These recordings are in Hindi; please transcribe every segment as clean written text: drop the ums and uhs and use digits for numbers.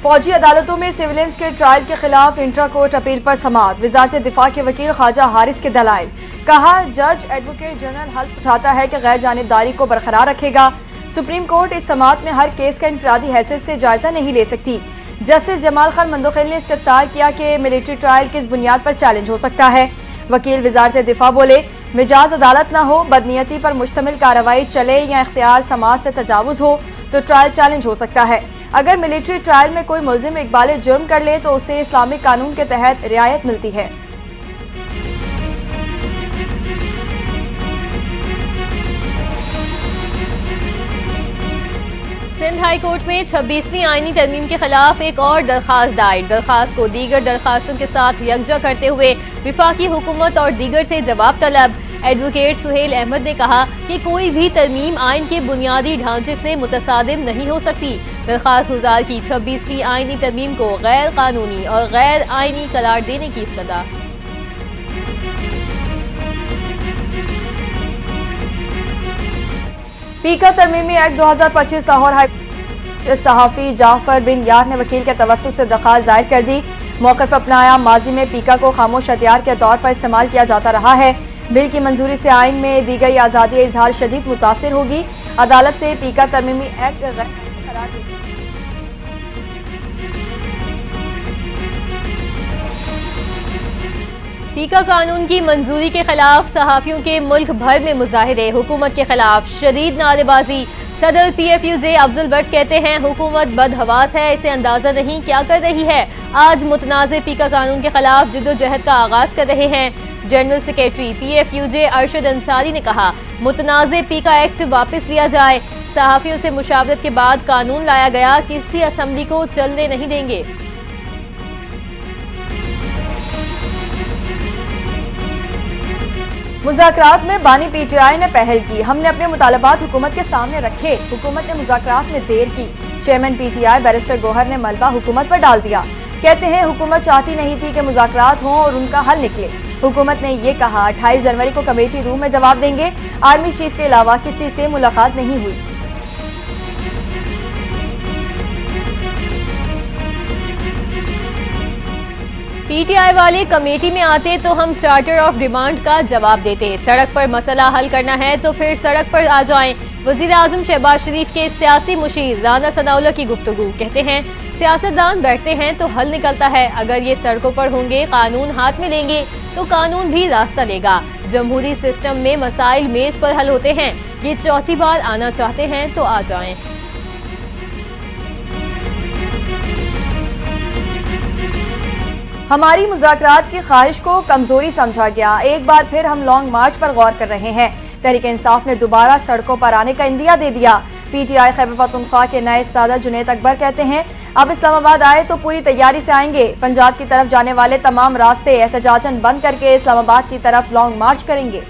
फौजी अदालतों में सिविलियंस के ट्रायल के खिलाफ इंट्रा कोर्ट अपील पर समाअत। वजारत दिफा के वकील ख्वाजा हारिस के दलाइल। कहा, जज एडवोकेट जनरल हल्फ उठाता है कि गैर जानिबदारी को बरकरार रखेगा। सुप्रीम कोर्ट इस समाअत में हर केस का इनफरादी हैसियत से जायजा नहीं ले सकती। जस्टिस जमाल खान मंदोखेल ने इस्तफसार किया कि मिलिट्री ट्रायल किस बुनियाद पर चैलेंज हो सकता है। वकील वजारत दिफा बोले, मिजाज अदालत न हो, बदनीयती पर मुश्तमिल कार्रवाई चले या इख्तियार समाज से तजावुज हो तो ट्रायल चैलेंज हो सकता है। अगर मिलिट्री ट्रायल में कोई मुल्जिम इकबाल जुर्म कर ले तो उसे इस्लामिक कानून के तहत रियायत मिलती है। सिंध हाई कोर्ट में 26वीं आईनी तरमीम के खिलाफ एक और दरखास्त दायर। दरखास्त को दीगर दरखास्तों के साथ यकजा करते हुए विफाकी हुकूमत और दीगर से जवाब तलब। एडवोकेट सुहेल अहमद ने कहा कि कोई भी तरमीम आइन के बुनियादी ढांचे से मुतसादिम नहीं हो सकती। दरखास्त गुजार की 26वीं आईनी तरमीम को गैर कानूनी और गैर आइनी करार देने की इस्तदा। पीका तरमीमी एक्ट 2025 लाहौर हाई सहाफ़ी जाफर बिन यार ने वकील के तवस्सुत से दरखास्त दायर कर दी। मौक़िफ़ अपनाया, माजी में पीका को खामोश हथियार के तौर पर इस्तेमाल किया जाता रहा है। बिल की मंजूरी से आइन में दी गई आज़ादी इजहार शदीद मुतासिर होगी। अदालत से पीका तरमीमी एक्ट गैर करार दी। पीका कानून की मंजूरी के खिलाफ सहाफियों के मुल्क भर में मुजाहिरे। हुकूमत के खिलाफ शदीद नारेबाजी। सदर PFUJ अफजल भट्ट कहते हैं, हुकूमत बदहवास है, इसे अंदाजा नहीं क्या कर रही है। आज मुतनाज़े पीका कानून के खिलाफ जिद्दोजहद का आगाज कर रहे हैं। General secretary PFUJ Arshad Ansari ने कहा, मुतनाज़े पीका एक्ट वापस लिया जाए। सहाफियों से मुशावरत के बाद कानून लाया गया, किसी असम्बली को चलने नहीं देंगे। मुज़ाकरात में बानी PTI ने पहल की। हमने अपने मुतालबात हुकूमत के सामने रखे, हुकूमत ने मुज़ाकरात में देर की। चेयरमैन PTI बैरिस्टर गौहर ने मलबा हुकूमत पर डाल दिया। कहते हैं, हुकूमत चाहती नहीं थी कि मुज़ाकरात हों और उनका हल निकले। हुकूमत ने ये कहा, 28 जनवरी को कमेटी रूम में जवाब देंगे। आर्मी चीफ के अलावा किसी से मुलाकात नहीं हुई। PTI वाले कमेटी में आते तो हम चार्टर ऑफ डिमांड का जवाब देते। सड़क पर मसला हल करना है तो फिर सड़क पर आ जाएं। वजीर आजम शहबाज शरीफ के सियासी मुशीर राना सनाउल्लाह की गुफ्तगू। कहते हैं, सियासतदान बैठते हैं तो हल निकलता है। अगर ये सड़कों पर होंगे, कानून हाथ में लेंगे तो कानून भी रास्ता लेगा। जमहूरी सिस्टम में मसाइल मेज पर हल होते हैं। ये चौथी बार आना चाहते हैं तो आ जाएं। हमारी मुज़ाकरात की ख्वाहिश को कमजोरी समझा गया। एक बार फिर हम लॉन्ग मार्च पर गौर कर रहे हैं। तहरीक इंसाफ ने दोबारा सड़कों पर आने का इंदिया दे दिया। PTI खैबर पख्तूनख्वा के नए सदर जुनैद अकबर कहते हैं, अब इस्लामाबाद आए तो पूरी तैयारी से आएंगे। पंजाब की तरफ जाने वाले तमाम रास्ते एहतजाजन बंद करके इस्लामाबाद की तरफ लॉन्ग मार्च करेंगे।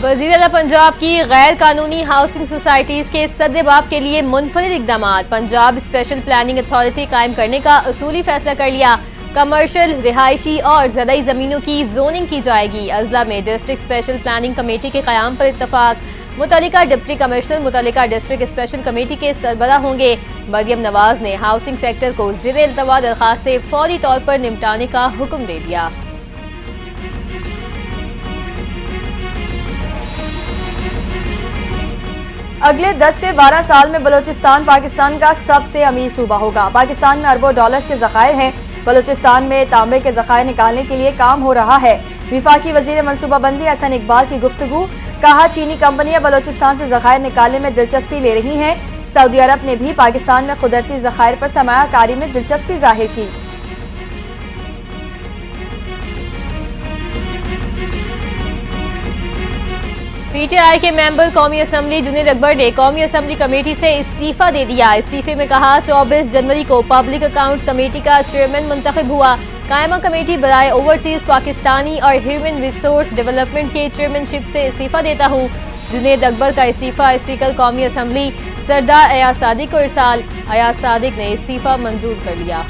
वज़ीर आला पंजाब की गैर कानूनी हाउसिंग सोसाइटीज के सद्देबाब के लिए मुनफरिद इक़दाम। पंजाब स्पेशल प्लानिंग अथॉरिटी कायम करने का असूली फैसला कर लिया। कमर्शियल, रिहायशी और ज़रई ज़मीनों की जोनिंग की जाएगी। अजला में डिस्ट्रिक्ट स्पेशल प्लानिंग कमेटी के क़याम पर इत्तफाक। मुतल्लिका डिप्टी कमिश्नर मुतल्लिका डिस्ट्रिक्ट स्पेशल कमेटी के सरबरा होंगे। मरियम नवाज ने हाउसिंग सेक्टर को ज़ेरे इल्तवा दरखास्तें फौरी तौर पर निपटाने का हुक्म दे दिया। अगले 10 से 12 साल में बलूचिस्तान पाकिस्तान का सबसे अमीर सूबा होगा। पाकिस्तान में अरबों डॉलर्स के ज़खायर हैं। बलूचिस्तान में तांबे के ज़खायर निकालने के लिए काम हो रहा है। विफाकी वजीर मनसूबाबंदी हसन इकबाल की गुफ्तगू। कहा, चीनी कंपनियां बलूचिस्तान से ज़खायर निकालने में दिलचस्पी ले रही हैं। सऊदी अरब ने भी पाकिस्तान में कुदरती ज़खायर पर सरमायाकारी में दिलचस्पी जाहिर की। PTI के मेंबर कौमी असम्बली जुनैद अकबर ने कौमी असम्बली कमेटी से इस्तीफा दे दिया। इस्तीफे में कहा, 24 जनवरी को पब्लिक अकाउंट्स कमेटी का चेयरमैन मुंतखब हुआ। कायमा कमेटी बराए ओवरसीज पाकिस्तानी और ह्यूमन रिसोर्स डेवलपमेंट के चेयरमैनशिप से इस्तीफा देता हूँ। जुनैद अकबर का इस्तीफा स्पीकर कौमी असम्बली सरदार अयाज सादिक को इरसाल। अयाज सादिक ने इस्तीफा मंजूर कर लिया।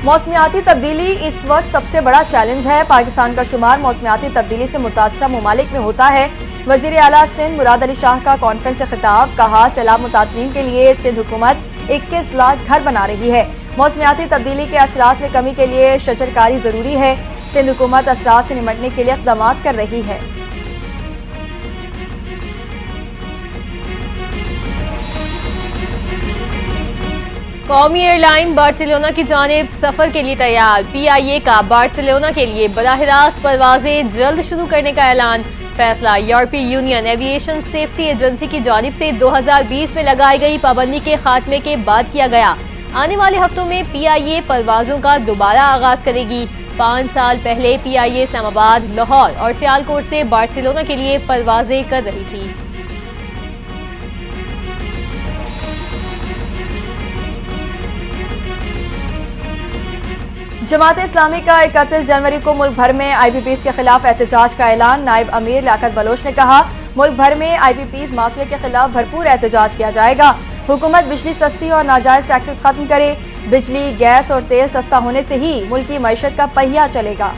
मौसमियाती तब्दीली इस वक्त सबसे बड़ा चैलेंज है। पाकिस्तान का शुमार मौसमियाती तब्दीली से मुतासरा ममालिक में होता है। वजीर आला सिंध मुराद अली शाह का कॉन्फ्रेंस से खिताब, कहा सैलाब मुतासरीन के लिए सिंध हुकूमत 21 लाख घर बना रही है। मौसमियाती तब्दीली के असरात में कमी के लिए शजरकारी जरूरी है। सिंध हुकूमत असरात से निमटने के लिए इक़दाम कर रही है। कौमी एयरलाइन बार्सिलोना की जानिब सफर के लिए तैयार। PIA का बार्सिलोना के लिए बराह रास्त परवाजें जल्द शुरू करने का ऐलान। फैसला यूरोपीय यूनियन एविएशन सेफ्टी एजेंसी की जानिब से 2020 में लगाई गई पाबंदी के खात्मे के बाद किया गया। आने वाले हफ्तों में PIA परवाजों का दोबारा आगाज करेगी। 5 साल पहले PIA इस्लामाबाद, लाहौर और सियालकोट से बार्सिलोना के लिए परवाजें कर रही थी। जमात इस्लामी का 31 जनवरी को मुल्क भर में IPPs के खिलाफ एहतजाज का ऐलान। नायब अमीर लियाकत बलोच ने कहा, मुल्क भर में IPPs माफिया के खिलाफ भरपूर एहतजाज किया जाएगा। हुकूमत बिजली सस्ती और नाजायज टैक्सेस खत्म करे। बिजली, गैस और तेल सस्ता होने से ही मुल्क की मईशत का पहिया चलेगा।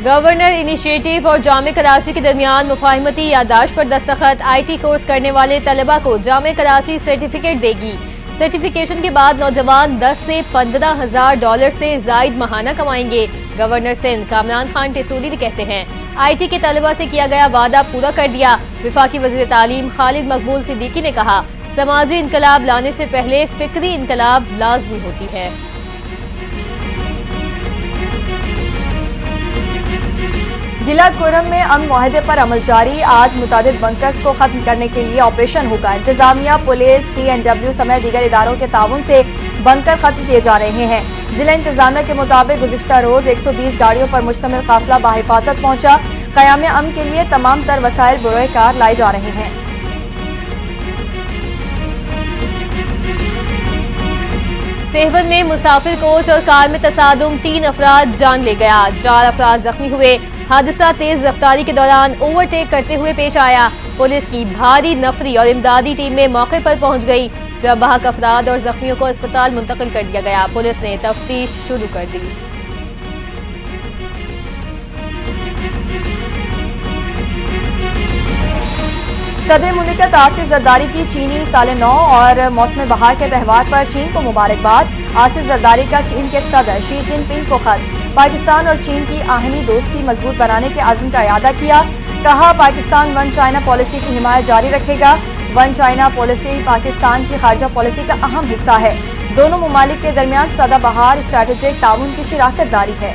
गवर्नर इनिशिएटिव और जामे कराची के दरमियान मुफाहिमती यादाश्त पर दस्तखत। IT कोर्स करने वाले तलबा को जामे कराची सर्टिफिकेट देगी। सर्टिफिकेशन के बाद नौजवान 10 से 15,000 डॉलर से जायद महाना कमाएंगे। गवर्नर सिंध कामरान खान टेसूरी कहते हैं, IT के तलबा से किया गया वादा पूरा कर दिया। वफाकी वज़ीर तालीम खालिद मकबूल सिद्दीकी ने कहा, समाजी इनकलाब लाने से पहले फिक्री इनकलाब लाजमी होती है। जिला कुरम में अमन मुआहदे पर अमल जारी। आज मुतादिद बंकर्स को खत्म करने के लिए ऑपरेशन होगा। इंतजामिया, पुलिस, CNW समेत दीगर इदारों के ताउन से बंकर खत्म किए जा रहे हैं। जिला इंतजामिया के मुताबिक गुज़िश्ता रोज 120 गाड़ियों पर मुश्तमिल काफिला बाहिफाजत पहुंचा। क़याम अमन के लिए तमाम तर वसाइल बरोए कार लाए जा रहे हैं। सेहवन में मुसाफिर कोच और कार में तसादुम, 3 अफराद जान ले गया, 4 अफराद जख्मी हुए। हादसा तेज रफ्तारी के दौरान ओवरटेक करते हुए पेश आया। पुलिस की भारी नफरी और इमदादी टीमें मौके पर पहुंच गई। जब बहक अफराद और जख्मियों को अस्पताल मुंतकिल कर दिया गया। पुलिस ने तफ्तीश शुरू कर दी। सदर मुमलिकत आसिफ जरदारी की चीनी साल नौ और मौसम बहार के त्यौहार पर चीन को मुबारकबाद। आसिफ जरदारी का चीन के सदर शी जिनपिंग को खत। पाकिस्तान और चीन की आहनी दोस्ती मजबूत बनाने के अज़्म का इयादा किया। कहा, पाकिस्तान वन चाइना पॉलिसी की हिमायत जारी रखेगा। वन चाइना पॉलिसी पाकिस्तान की खारजा पॉलिसी का अहम हिस्सा है। दोनों ममालिक के दरमियान सदाबहार स्ट्रैटेजिक ताउन की शराकत दारी है।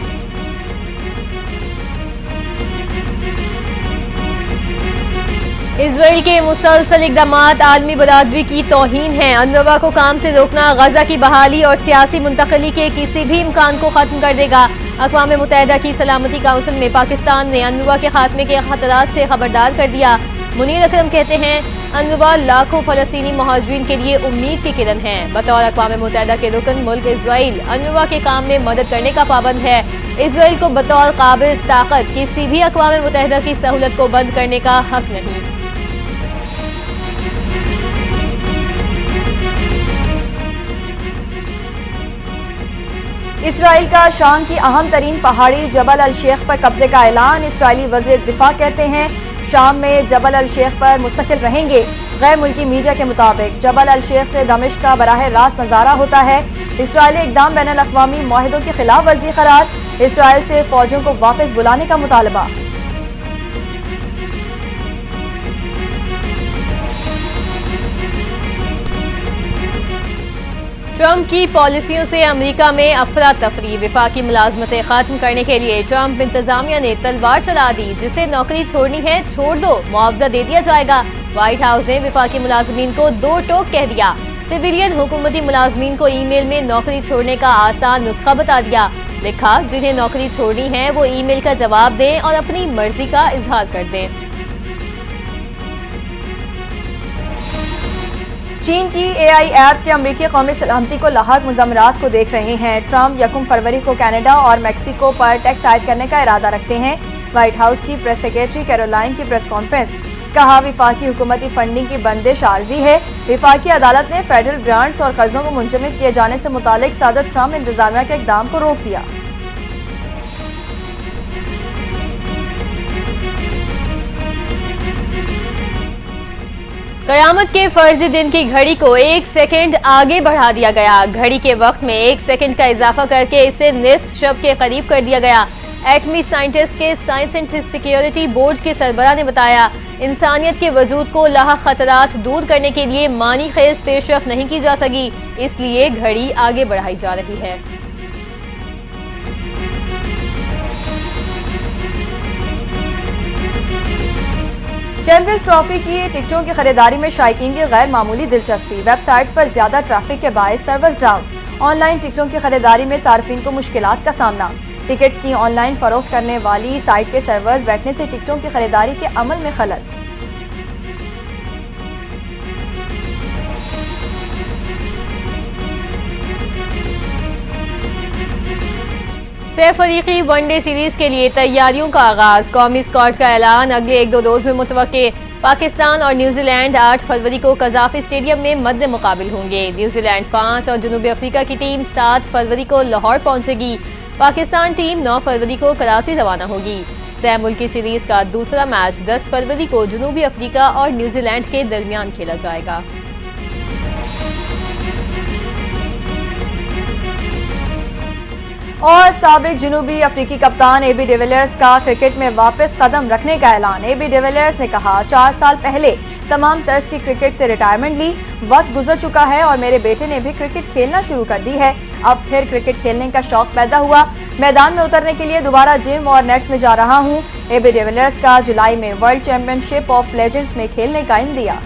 इजराइल के मुसलसल इक़दामात आलमी बरादरी की तौहीन है। अनरवा को काम से रोकना गजा की बहाली और सियासी मुंतकली के किसी भी इम्कान को खत्म कर देगा। अक़वाम मुत्तहिदा की सलामती काउंसिल में पाकिस्तान ने अनरवा के खात्मे के खतरात से खबरदार कर दिया। मुनीर अकरम कहते हैं, अनरवा लाखों फ़लस्तीनी मुहाजिरीन के लिए उम्मीद की किरण है। बतौर अक़वाम मुत्तहिदा के रुकन मुल्क इजराइल अनरवा के काम में मदद करने का पाबंद है। इजराइल को बतौर काबिज़ ताकत किसी भी अक़वाम मुत्तहिदा की सहूलत को बंद करने का हक नहीं। इसराइल का शाम की अहम तरीन पहाड़ी जबल अल शेख पर कब्जे का ऐलान। इसराइली वज़ीर दिफा कहते हैं, शाम में जबल अल शेख पर मुस्तकिल रहेंगे। गैर मुल्की मीडिया के मुताबिक जबल अल शेख से दमिश्क का बराह रास्त नज़ारा होता है। इसराइली इक़दाम बैन अल अक़वामी मुआहिदों की खिलाफ वर्जी करार। इसराइल से फौजों को वापस बुलाने का मुतालबा। ट्रंप की पॉलिसियों से अमेरिका में अफरा तफरी। वफाकी मुलाजमतें खत्म करने के लिए ट्रंप इंतजामिया ने तलवार चला दी। जिसे नौकरी छोड़नी है छोड़ दो, मुआवजा दे दिया जाएगा। व्हाइट हाउस ने वफाकी मुलाजमीन को 2 टोक कह दिया। सिविलियन हुकूमती मुलाजमीन को ईमेल में नौकरी छोड़ने का आसान नुस्खा बता दिया। लिखा, जिन्हें नौकरी छोड़नी है वो ईमेल का जवाब दें और अपनी मर्जी का इजहार कर दें। चीन की AI ऐप के अमरीकी कौमी सलामती को लाहक मुज़ामरात को देख रहे हैं। ट्रंप 1 फरवरी को कनाडा और मैक्सिको पर टैक्स आयद करने का इरादा रखते हैं। व्हाइट हाउस की प्रेस सेक्रेटरी कैरोलाइन की प्रेस कॉन्फ्रेंस, कहा विफाकी हुकूमती फंडिंग की बंदिश आर्जी है। विफाकी अदालत ने फेडरल ग्रांट्स और कर्जों को मुंजमद किए जाने से मुतालिक सदर ट्रंप इंतजामिया के इकदाम को रोक दिया। कयामत के फर्जी दिन की घड़ी को 1 सेकंड आगे बढ़ा दिया गया। घड़ी के वक्त में 1 सेकंड का इजाफा करके इसे निस्फ शब के करीब कर दिया गया। एटमी साइंटिस्ट के साइंस एंड सिक्योरिटी बोर्ड के सरबराह ने बताया, इंसानियत के वजूद को लाहक खतरात दूर करने के लिए मानी खेज पेशरफ नहीं की जा सकी, इसलिए घड़ी आगे बढ़ाई जा रही है। चैंपियंस ट्रॉफी की टिकटों की खरीदारी में शायकीन की गैर मामूली दिलचस्पी। वेबसाइट्स पर ज्यादा ट्रैफिक के बायस सर्वर्स डाउन। ऑनलाइन टिकटों की खरीदारी में सार्फिन को मुश्किलात का सामना। टिकट्स की ऑनलाइन फरोख्त करने वाली साइट के सर्वर्स बैठने से टिकटों की खरीदारी के अमल में खलल। सैफ अफ्रीदी वनडे सीरीज के लिए तैयारियों का आगाज। कौमी स्क्वाड का ऐलान अगले 1-2 रोज में मुतवक्के। पाकिस्तान और न्यूजीलैंड 8 फरवरी को कजाफी स्टेडियम में मद्दे मुकाबिल होंगे। न्यूजीलैंड 5 और जनूबी अफ्रीका की टीम 7 फरवरी को लाहौर पहुंचेगी। पाकिस्तान टीम 9 फरवरी को कराची रवाना होगी। सह मुल्की सीरीज का दूसरा मैच 10 फरवरी को जनूबी अफ्रीका और न्यूजीलैंड के दरमियान खेला जाएगा। और साबिक जनूबी अफ्रीकी कप्तान AB डिविलियर्स का क्रिकेट में वापस कदम रखने का ऐलान। AB डिविलियर्स ने कहा, 4 साल पहले तमाम तर्ज की क्रिकेट से रिटायरमेंट ली। वक्त गुजर चुका है और मेरे बेटे ने भी क्रिकेट खेलना शुरू कर दी है। अब फिर क्रिकेट खेलने का शौक पैदा हुआ। मैदान में उतरने के लिए दोबारा जिम और नेट्स में जा रहा हूँ। AB डिविलियर्स का जुलाई में वर्ल्ड चैंपियनशिप ऑफ लेजेंड्स में खेलने का इंदिया।